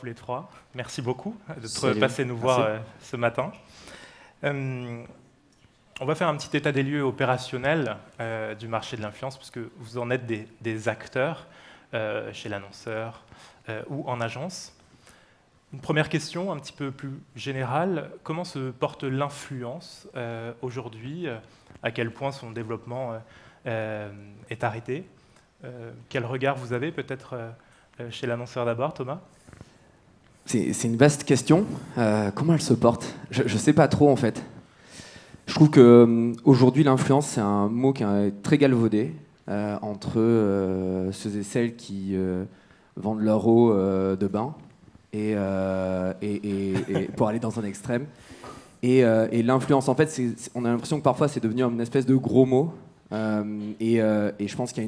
tous les trois. Merci beaucoup d'être passés nous voir ce matin. On va faire un petit état des lieux opérationnel du marché de l'influence, puisque vous en êtes des acteurs chez l'annonceur ou en agence. Une première question, un petit peu plus générale. Comment se porte l'influence aujourd'hui? À quel point son développement est arrêté? Quel regard vous avez peut-être chez l'annonceur d'abord, Thomas? C'est une vaste question. Comment elle se porte? Je ne sais pas trop en fait. Je trouve qu'aujourd'hui l'influence c'est un mot qui est très galvaudé entre ceux et celles qui vendent leur eau de bain et pour aller dans un extrême. Et l'influence en fait, on a l'impression que parfois c'est devenu une espèce de gros mot. Et je pense qu'il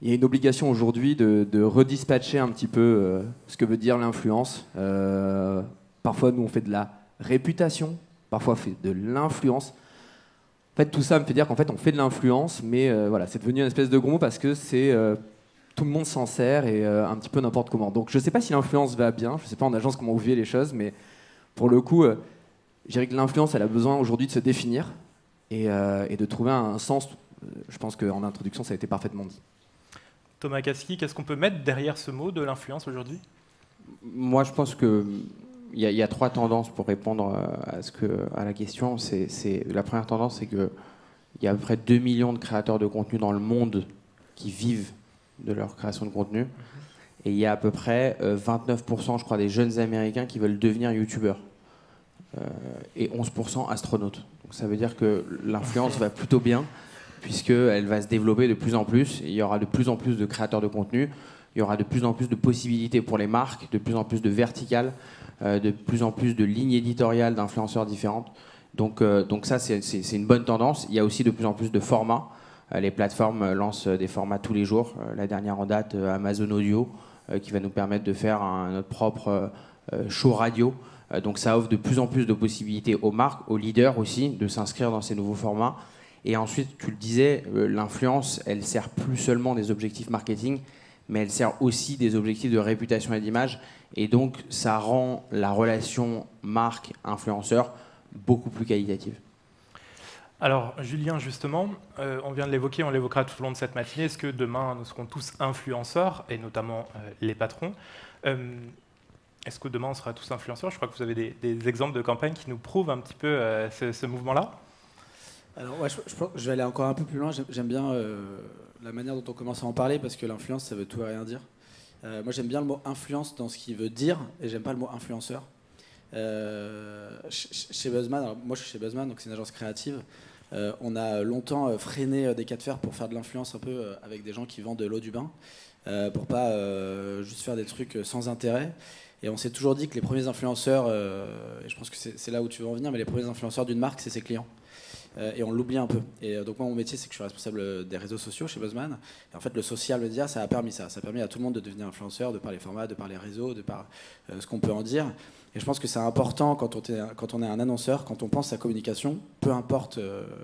y a une obligation aujourd'hui de redispatcher un petit peu ce que veut dire l'influence. Parfois, nous, on fait de la réputation, parfois on fait de l'influence. En fait, tout ça me fait dire qu'en fait, on fait de l'influence, mais voilà, c'est devenu une espèce de gros mot parce que tout le monde s'en sert et un petit peu n'importe comment. Donc, je ne sais pas si l'influence va bien, je ne sais pas en agence comment vous vivez les choses, mais pour le coup, je dirais que l'influence, elle a besoin aujourd'hui de se définir et de trouver un sens. Je pense qu'en introduction, ça a été parfaitement dit. Thomas Kasky, qu'est-ce qu'on peut mettre derrière ce mot de l'influence aujourd'hui? Moi, je pense qu'il y a trois tendances pour répondre à la question. La première tendance, c'est qu'il y a à peu près 2 millions de créateurs de contenu dans le monde qui vivent de leur création de contenu. Et il y a à peu près 29%, je crois, des jeunes Américains qui veulent devenir youtubeurs. Et 11% astronautes. Donc ça veut dire que l'influence va plutôt bien, puisqu'elle va se développer de plus en plus. Il y aura de plus en plus de créateurs de contenu, il y aura de plus en plus de possibilités pour les marques, de plus en plus de verticales, de plus en plus de lignes éditoriales d'influenceurs différentes. Donc ça, c'est une bonne tendance. Il y a aussi de plus en plus de formats. Les plateformes lancent des formats tous les jours. La dernière en date, Amazon Audio, qui va nous permettre de faire notre propre show radio. Donc ça offre de plus en plus de possibilités aux marques, aux leaders aussi, de s'inscrire dans ces nouveaux formats. Et ensuite, tu le disais, l'influence, elle sert plus seulement des objectifs marketing, mais elle sert aussi des objectifs de réputation et d'image. Et donc, ça rend la relation marque-influenceur beaucoup plus qualitative. Alors, Julien, justement, on vient de l'évoquer, on l'évoquera tout au long de cette matinée. Est-ce que demain, nous serons tous influenceurs, et notamment les patrons? Est-ce que demain, on sera tous influenceurs? Je crois que vous avez des exemples de campagnes qui nous prouvent un petit peu ce mouvement-là. Alors, ouais, je pense que je vais aller encore un peu plus loin. J'aime bien la manière dont on commence à en parler parce que l'influence, ça veut tout et rien dire. Moi, j'aime bien le mot influence dans ce qu'il veut dire et j'aime pas le mot influenceur. Chez Buzzman, alors moi je suis chez Buzzman, donc c'est une agence créative. On a longtemps freiné des cas de fer pour faire de l'influence un peu avec des gens qui vendent de l'eau du bain, pour pas juste faire des trucs sans intérêt. Et on s'est toujours dit que les premiers influenceurs, et je pense que c'est là où tu veux en venir, mais les premiers influenceurs d'une marque, c'est ses clients. Et on l'oublie un peu. Et donc moi, mon métier, c'est que je suis responsable des réseaux sociaux chez Buzzman. Et en fait, le social media, ça a permis ça. Ça a permis à tout le monde de devenir influenceur, de par les formats, de par les réseaux, de par ce qu'on peut en dire. Et je pense que c'est important quand on est un annonceur, quand on pense à communication, peu importe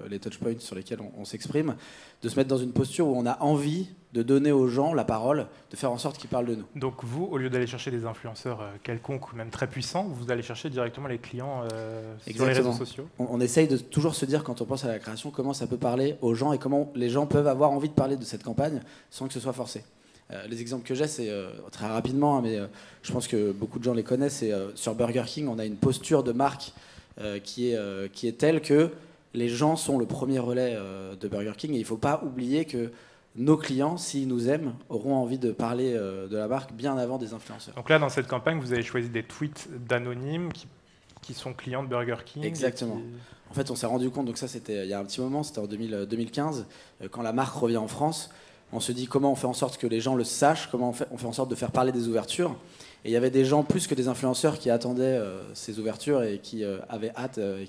les touchpoints sur lesquels on s'exprime, de se mettre dans une posture où on a envie de donner aux gens la parole, de faire en sorte qu'ils parlent de nous. Donc vous, au lieu d'aller chercher des influenceurs quelconques ou même très puissants, vous allez chercher directement les clients sur les réseaux sociaux. On essaye de toujours se dire, quand on pense à la création, comment ça peut parler aux gens et comment les gens peuvent avoir envie de parler de cette campagne sans que ce soit forcé. Les exemples que j'ai, c'est très rapidement, mais je pense que beaucoup de gens les connaissent. C'est sur Burger King, on a une posture de marque qui est telle que les gens sont le premier relais de Burger King. Et il ne faut pas oublier que nos clients, s'ils nous aiment, auront envie de parler de la marque bien avant des influenceurs. Donc là, dans cette campagne, vous avez choisi des tweets d'anonymes qui sont clients de Burger King. Exactement. En fait, on s'est rendu compte, donc ça c'était il y a un petit moment, c'était en 2015, quand la marque revient en France. On se dit comment on fait en sorte que les gens le sachent, comment on fait en sorte de faire parler des ouvertures. Et il y avait des gens plus que des influenceurs qui attendaient ces ouvertures et qui avaient hâte et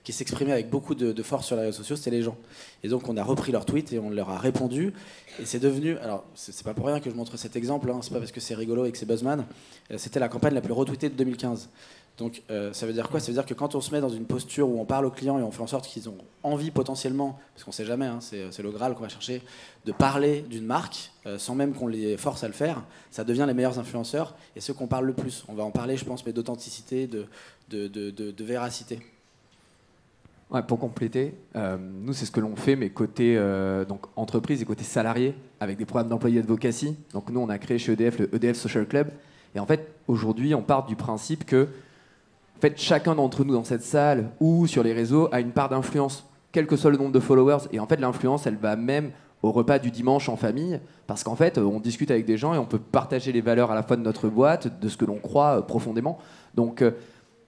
qui s'exprimaient avec beaucoup de force sur les réseaux sociaux, c'était les gens. Et donc on a repris leurs tweets et on leur a répondu. Et c'est devenu, alors c'est pas pour rien que je montre cet exemple, hein, c'est pas parce que c'est rigolo et que c'est Buzzman, c'était la campagne la plus retweetée de 2015. Donc ça veut dire quoi? Ça veut dire que quand on se met dans une posture où on parle aux clients et on fait en sorte qu'ils ont envie potentiellement, parce qu'on ne sait jamais, hein, c'est le Graal qu'on va chercher, de parler d'une marque sans même qu'on les force à le faire, ça devient les meilleurs influenceurs et ceux qu'on parle le plus. On va en parler, je pense, mais d'authenticité, de véracité. Ouais, pour compléter, nous c'est ce que l'on fait, mais côté donc entreprise et côté salarié, avec des programmes d'employés advocacy. Donc nous on a créé chez EDF le EDF Social Club. Et en fait, aujourd'hui, on part du principe que en fait, chacun d'entre nous dans cette salle ou sur les réseaux a une part d'influence, quel que soit le nombre de followers. Et en fait, l'influence, elle va même au repas du dimanche en famille, parce qu'en fait, on discute avec des gens et on peut partager les valeurs à la fois de notre boîte, de ce que l'on croit profondément. Donc,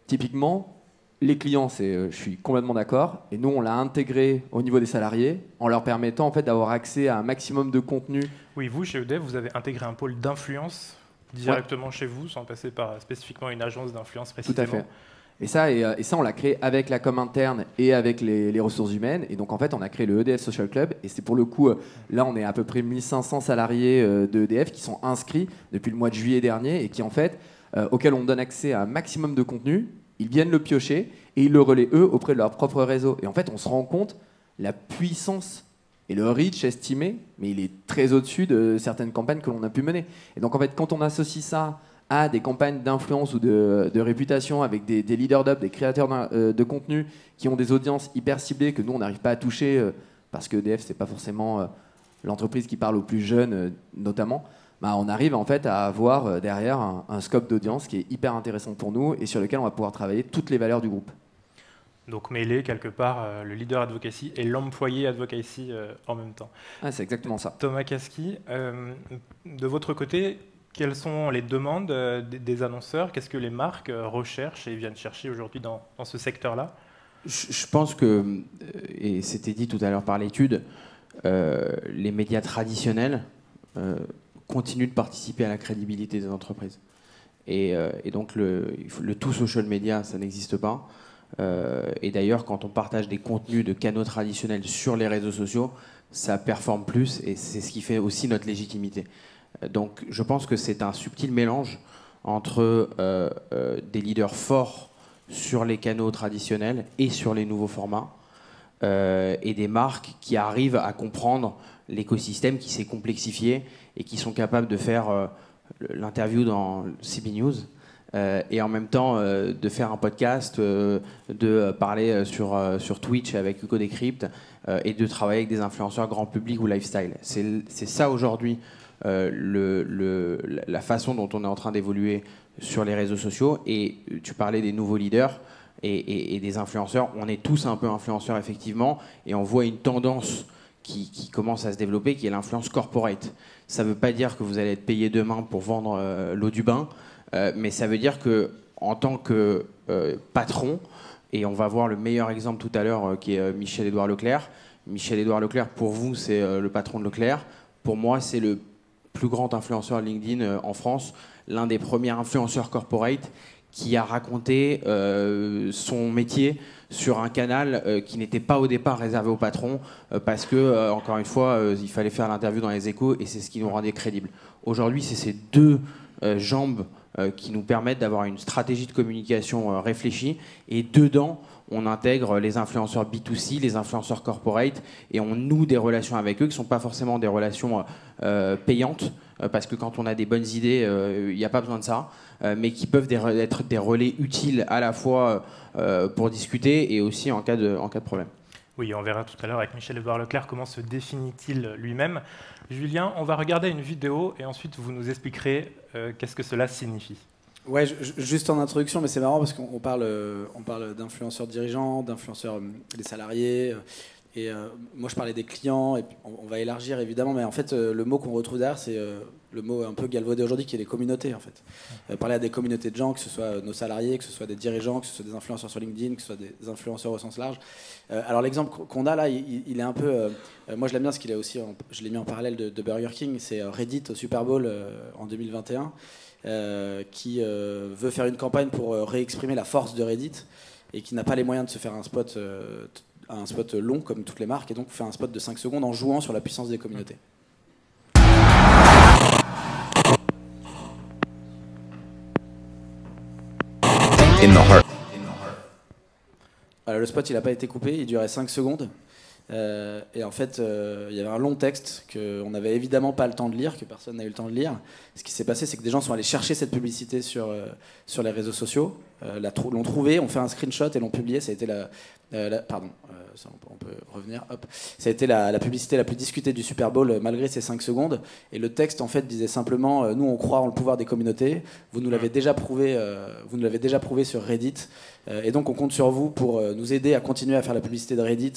typiquement, les clients, je suis complètement d'accord. Et nous, on l'a intégré au niveau des salariés, en leur permettant en fait, d'avoir accès à un maximum de contenu. Oui, vous, chez EDF, vous avez intégré un pôle d'influence directement chez vous, sans passer par spécifiquement une agence d'influence précisément. Tout à fait. Et ça, on l'a créé avec la com interne et avec les ressources humaines. Et donc, en fait, on a créé le EDF Social Club. Et c'est pour le coup, là, on est à peu près 1500 salariés de EDF qui sont inscrits depuis le mois de juillet dernier et qui, en fait, auxquels on donne accès à un maximum de contenu. Ils viennent le piocher et ils le relaient, eux, auprès de leur propre réseau. Et en fait, on se rend compte la puissance et le reach estimé, mais il est très au-dessus de certaines campagnes que l'on a pu mener. Et donc, en fait, quand on associe ça à des campagnes d'influence ou de réputation avec des leaders d'up, des créateurs de contenu qui ont des audiences hyper ciblées que nous, on n'arrive pas à toucher parce que EDF, ce n'est pas forcément l'entreprise qui parle aux plus jeunes, notamment, bah, on arrive en fait à avoir derrière un scope d'audience qui est hyper intéressant pour nous et sur lequel on va pouvoir travailler toutes les valeurs du groupe. Donc mêler quelque part le leader advocacy et l'employé advocacy en même temps. Ah, c'est exactement ça. Thomas Kasky, de votre côté, quelles sont les demandes des annonceurs? Qu'est-ce que les marques recherchent et viennent chercher aujourd'hui dans ce secteur-là? Je pense que, et c'était dit tout à l'heure par l'étude, les médias traditionnels continuent de participer à la crédibilité des entreprises. Et donc le tout social media, ça n'existe pas. Et d'ailleurs, quand on partage des contenus de canaux traditionnels sur les réseaux sociaux, ça performe plus et c'est ce qui fait aussi notre légitimité. Donc je pense que c'est un subtil mélange entre des leaders forts sur les canaux traditionnels et sur les nouveaux formats et des marques qui arrivent à comprendre l'écosystème qui s'est complexifié et qui sont capables de faire l'interview dans CB News et en même temps de faire un podcast, de parler sur Twitch avec Hugo Décrypte et de travailler avec des influenceurs grand public ou lifestyle. C'est ça aujourd'hui la façon dont on est en train d'évoluer sur les réseaux sociaux. Et tu parlais des nouveaux leaders et des influenceurs. On est tous un peu influenceurs effectivement et on voit une tendance qui commence à se développer, qui est l'influence corporate. Ça ne veut pas dire que vous allez être payé demain pour vendre l'eau du bain, mais ça veut dire qu'en tant que patron, et on va voir le meilleur exemple tout à l'heure qui est Michel-Édouard Leclerc. Michel-Édouard Leclerc, pour vous, c'est le patron de Leclerc. Pour moi, c'est le plus grand influenceur LinkedIn en France, l'un des premiers influenceurs corporate qui a raconté son métier sur un canal qui n'était pas au départ réservé aux patrons parce que, encore une fois, il fallait faire l'interview dans les Échos et c'est ce qui nous rendait crédibles. Aujourd'hui, c'est ces deux jambes qui nous permettent d'avoir une stratégie de communication réfléchie et dedans, on intègre les influenceurs B2C, les influenceurs corporate et on noue des relations avec eux qui ne sont pas forcément des relations payantes parce que quand on a des bonnes idées, il n'y a pas besoin de ça, mais qui peuvent être des relais utiles à la fois pour discuter et aussi en cas de problème. Oui, on verra tout à l'heure avec Michel-Édouard Leclerc comment se définit-il lui-même. Julien, on va regarder une vidéo et ensuite vous nous expliquerez qu'est-ce que cela signifie. Ouais, juste en introduction, mais c'est marrant parce qu'on parle d'influenceurs dirigeants, d'influenceurs des salariés, et moi je parlais des clients, et puis on va élargir évidemment, mais en fait le mot qu'on retrouve derrière, c'est le mot un peu galvaudé aujourd'hui qui est les communautés en fait. Parler à des communautés de gens, que ce soit nos salariés, que ce soit des dirigeants, que ce soit des influenceurs sur LinkedIn, que ce soit des influenceurs au sens large. Alors l'exemple qu'on a là, il est un peu... moi je l'aime bien parce qu'il est aussi, je l'ai mis en parallèle de Burger King, c'est Reddit au Super Bowl en 2021. Qui veut faire une campagne pour réexprimer la force de Reddit et qui n'a pas les moyens de se faire un spot long comme toutes les marques et donc fait un spot de 5 secondes en jouant sur la puissance des communautés. in the heart. Alors, le spot, il n'a pas été coupé, il durait 5 secondes. Et en fait, il y avait un long texte qu'on n'avait évidemment pas le temps de lire, que personne n'a eu le temps de lire. Ce qui s'est passé, c'est que des gens sont allés chercher cette publicité sur les réseaux sociaux, l'ont trouvée, ont fait un screenshot et l'ont publié. Ça a été ça, on peut revenir. Hop. Ça a été la publicité la plus discutée du Super Bowl malgré ces 5 secondes. Et le texte, en fait, disait simplement nous, on croit en le pouvoir des communautés. Vous nous l'avez déjà prouvé sur Reddit. Et donc, on compte sur vous pour nous aider à continuer à faire la publicité de Reddit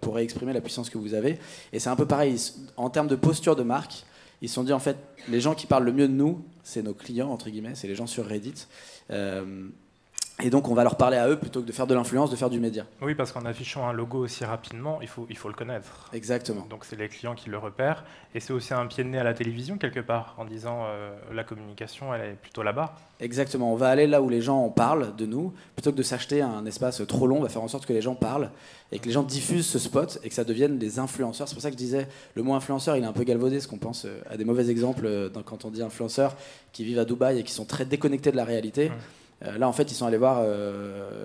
pour réexprimer la puissance que vous avez. Et c'est un peu pareil. En termes de posture de marque, ils se sont dit, en fait, les gens qui parlent le mieux de nous, c'est nos clients, entre guillemets, c'est les gens sur Reddit. Et donc, on va leur parler à eux plutôt que de faire de l'influence, de faire du média. Oui, parce qu'en affichant un logo aussi rapidement, il faut le connaître. Exactement. Donc, c'est les clients qui le repèrent. Et c'est aussi un pied de nez à la télévision, quelque part, en disant la communication, elle est plutôt là-bas. Exactement. On va aller là où les gens en parlent de nous. Plutôt que de s'acheter un espace trop long, on va faire en sorte que les gens parlent et que les gens diffusent ce spot et que ça devienne des influenceurs. C'est pour ça que je disais, le mot influenceur, il est un peu galvaudé, parce qu'on pense à des mauvais exemples quand on dit influenceurs qui vivent à Dubaï et qui sont très déconnectés de la réalité. Là, en fait, ils sont allés voir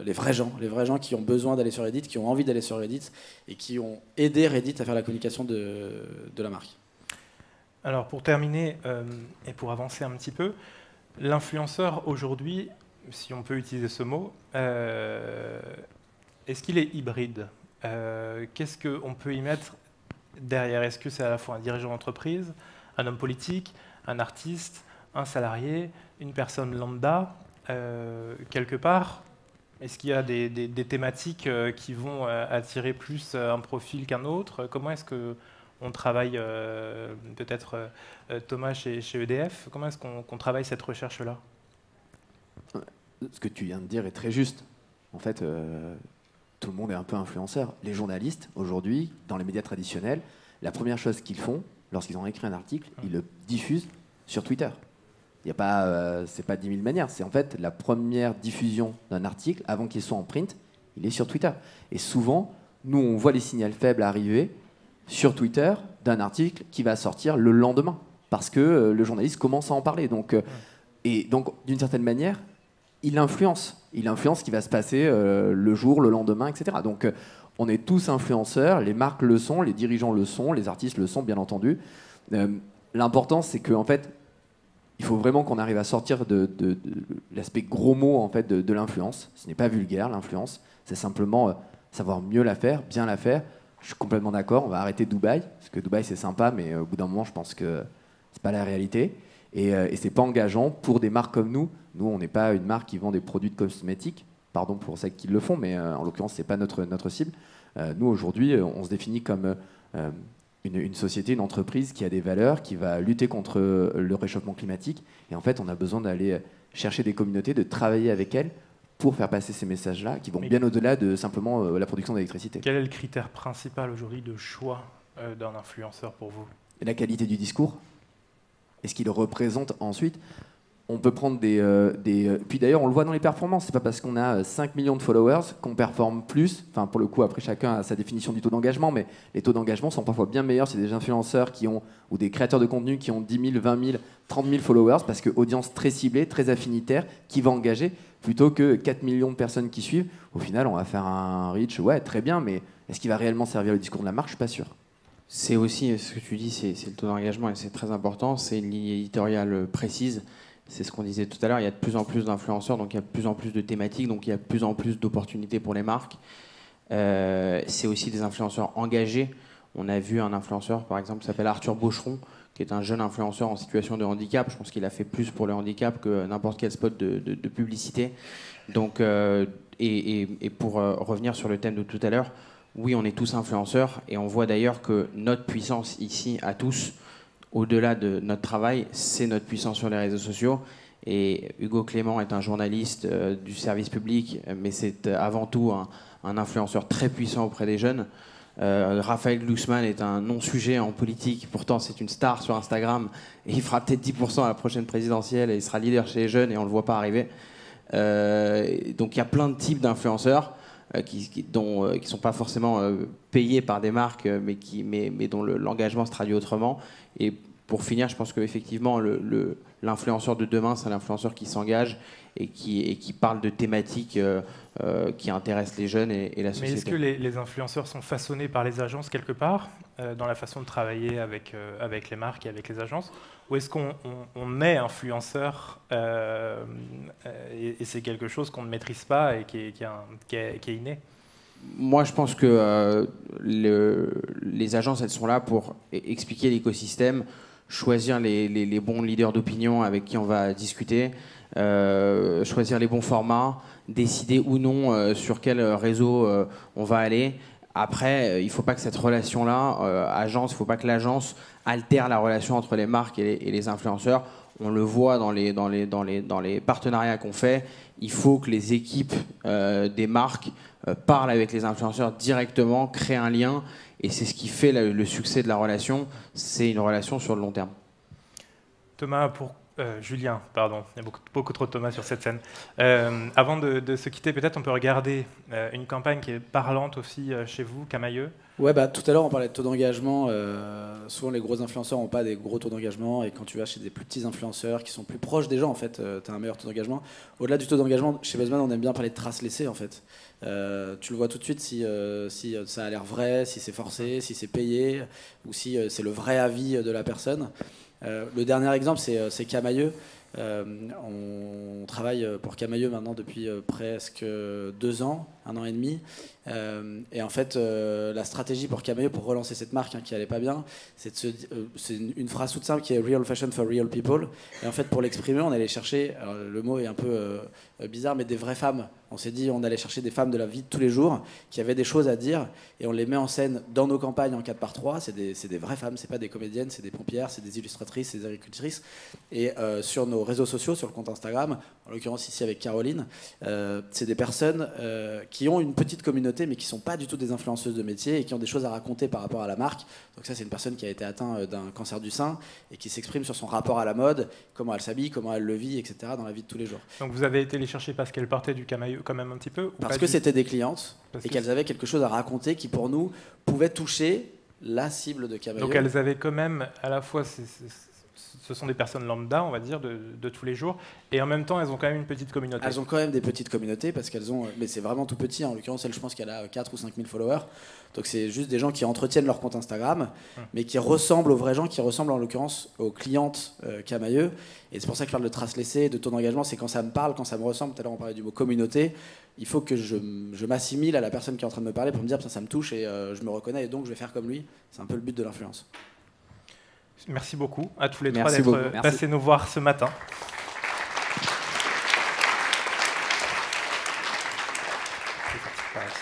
les vrais gens qui ont besoin d'aller sur Reddit, qui ont envie d'aller sur Reddit et qui ont aidé Reddit à faire la communication de la marque. Alors, pour terminer et pour avancer un petit peu, l'influenceur aujourd'hui, si on peut utiliser ce mot, est-ce qu'il est hybride? Qu'est-ce qu'on peut y mettre derrière? Est-ce que c'est à la fois un dirigeant d'entreprise, un homme politique, un artiste, un salarié, une personne lambda? Quelque part, est-ce qu'il y a des thématiques qui vont attirer plus un profil qu'un autre? Comment est-ce qu'on travaille, peut-être Thomas chez EDF, comment est-ce qu'on travaille cette recherche-là? Ce que tu viens de dire est très juste. En fait, tout le monde est un peu influenceur. Les journalistes, aujourd'hui, dans les médias traditionnels, la première chose qu'ils font, lorsqu'ils ont écrit un article, ils le diffusent sur Twitter. Il y a pas, c'est pas 10 000 manières. C'est en fait la première diffusion d'un article, avant qu'il soit en print, il est sur Twitter. Et souvent, nous, on voit les signaux faibles arriver sur Twitter d'un article qui va sortir le lendemain, parce que le journaliste commence à en parler. Donc, et donc, d'une certaine manière, il influence ce qui va se passer le jour, le lendemain, etc. Donc, on est tous influenceurs, les marques le sont, les dirigeants le sont, les artistes le sont, bien entendu. L'important, c'est qu'en fait, il faut vraiment qu'on arrive à sortir de l'aspect gros mot en fait, de l'influence. Ce n'est pas vulgaire, l'influence. C'est simplement savoir mieux la faire, bien la faire. Je suis complètement d'accord, on va arrêter Dubaï, parce que Dubaï, c'est sympa, mais au bout d'un moment, je pense que c'est pas la réalité. Et c'est pas engageant pour des marques comme nous. Nous, on n'est pas une marque qui vend des produits de cosmétiques. Pardon pour ceux qui le font, mais en l'occurrence, c'est pas notre cible. Nous, aujourd'hui, on se définit comme une société, une entreprise qui a des valeurs, qui va lutter contre le réchauffement climatique. Et en fait, on a besoin d'aller chercher des communautés, de travailler avec elles pour faire passer ces messages-là, qui vont bien au-delà de simplement la production d'électricité. Quel est le critère principal aujourd'hui de choix d'un influenceur pour vous? La qualité du discours. Et ce qu'il représente ensuite. On peut prendre Puis d'ailleurs, on le voit dans les performances. C'est pas parce qu'on a 5 millions de followers qu'on performe plus. Enfin, pour le coup, après, chacun a sa définition du taux d'engagement, mais les taux d'engagement sont parfois bien meilleurs. C'est des influenceurs ou des créateurs de contenu qui ont 10 000, 20 000, 30 000 followers, parce que audience très ciblée, très affinitaire, qui va engager, plutôt que 4 millions de personnes qui suivent. Au final, on va faire un reach, ouais, très bien, mais est-ce qu'il va réellement servir le discours de la marque? Je suis pas sûr. C'est aussi, ce que tu dis, c'est le taux d'engagement, et c'est très important. C'est une ligne éditoriale précise. C'est ce qu'on disait tout à l'heure, il y a de plus en plus d'influenceurs, donc il y a de plus en plus de thématiques, donc il y a de plus en plus d'opportunités pour les marques. C'est aussi des influenceurs engagés. On a vu un influenceur, par exemple, qui s'appelle Arthur Bocheron, qui est un jeune influenceur en situation de handicap. Je pense qu'il a fait plus pour le handicap que n'importe quel spot de publicité. Donc, et pour revenir sur le thème de tout à l'heure, oui, on est tous influenceurs, et on voit d'ailleurs que notre puissance ici, à tous, au-delà de notre travail, c'est notre puissance sur les réseaux sociaux. Et Hugo Clément est un journaliste du service public, mais c'est avant tout un influenceur très puissant auprès des jeunes. Raphaël Glucksmann est un non-sujet en politique, pourtant c'est une star sur Instagram, et il fera peut-être 10% à la prochaine présidentielle, et il sera leader chez les jeunes, et on ne le voit pas arriver. Donc il y a plein de types d'influenceurs qui ne sont pas forcément payés par des marques, mais dont l'engagement se traduit autrement. Et pour finir, je pense qu'effectivement, l'influenceur de demain, c'est l'influenceur qui s'engage et qui parle de thématiques qui intéressent les jeunes et la société. Mais est-ce que les influenceurs sont façonnés par les agences quelque part, dans la façon de travailler avec les marques et avec les agences, ou est-ce qu'on est influenceur et c'est quelque chose qu'on ne maîtrise pas et qui est inné? Moi, je pense que les agences, elles sont là pour expliquer l'écosystème, choisir les bons leaders d'opinion avec qui on va discuter, choisir les bons formats, décider ou non sur quel réseau on va aller. Après, il ne faut pas que cette relation-là, agence, il ne faut pas que l'agence altère la relation entre les marques et les influenceurs. On le voit dans les partenariats qu'on fait. Il faut que les équipes des marques parlent avec les influenceurs directement, créent un lien. Et c'est ce qui fait le succès de la relation. C'est une relation sur le long terme. Thomas, Julien, pardon, il y a beaucoup trop de Thomas sur cette scène. Avant de se quitter, peut-être on peut regarder une campagne qui est parlante aussi chez vous, Camaïeu. Ouais, tout à l'heure on parlait de taux d'engagement. Souvent les gros influenceurs n'ont pas des gros taux d'engagement, et quand tu vas chez des plus petits influenceurs qui sont plus proches des gens, en fait, tu as un meilleur taux d'engagement. Au-delà du taux d'engagement, chez Buzzman, on aime bien parler de traces laissées, en fait. Tu le vois tout de suite si ça a l'air vrai, si c'est forcé, si c'est payé, ou si c'est le vrai avis de la personne. Le dernier exemple, c'est Camaïeu. On travaille pour Camaïeu maintenant depuis presque 2 ans, 1 an et demi. Et en fait, la stratégie pour Camaïeu, pour relancer cette marque qui allait pas bien, c'est une phrase toute simple qui est Real Fashion for Real People. Et en fait, pour l'exprimer, on allait chercher, alors le mot est un peu bizarre, mais des vraies femmes. On s'est dit, on allait chercher des femmes de la vie de tous les jours qui avaient des choses à dire, et on les met en scène dans nos campagnes en 4x3. C'est des vraies femmes, c'est pas des comédiennes, c'est des pompières, c'est des illustratrices, c'est des agricultrices. Et sur nos réseaux sociaux, sur le compte Instagram, en l'occurrence ici avec Caroline, c'est des personnes qui ont une petite communauté, mais qui sont pas du tout des influenceuses de métier et qui ont des choses à raconter par rapport à la marque. Donc ça, c'est une personne qui a été atteinte d'un cancer du sein et qui s'exprime sur son rapport à la mode, comment elle s'habille, comment elle le vit, etc. dans la vie de tous les jours. Donc vous avez été les chercher parce qu'elles portaient du Camaïeu quand même un petit peu, ou parce que c'était des clientes et qu'elles avaient quelque chose à raconter qui pour nous pouvait toucher la cible de Camaïeu. Donc elles avaient quand même à la fois ce sont des personnes lambda, on va dire, de tous les jours, et en même temps elles ont quand même une petite communauté. Elles ont quand même des petites communautés parce qu'elles ont, mais c'est vraiment tout petit. En l'occurrence, elle, je pense qu'elle a 4 ou 5 000 followers. Donc c'est juste des gens qui entretiennent leur compte Instagram, mais qui ressemblent aux vrais gens, qui ressemblent en l'occurrence aux clientes Camaïeu. Et c'est pour ça que je parle de traces laissées, de taux d'engagement, c'est quand ça me parle, quand ça me ressemble. Tout à l'heure on parlait du mot communauté. Il faut que je m'assimile à la personne qui est en train de me parler pour me dire ça me touche et je me reconnais et donc je vais faire comme lui. C'est un peu le but de l'influence. Merci beaucoup à tous les trois d'être passés nous voir ce matin. C'est parti.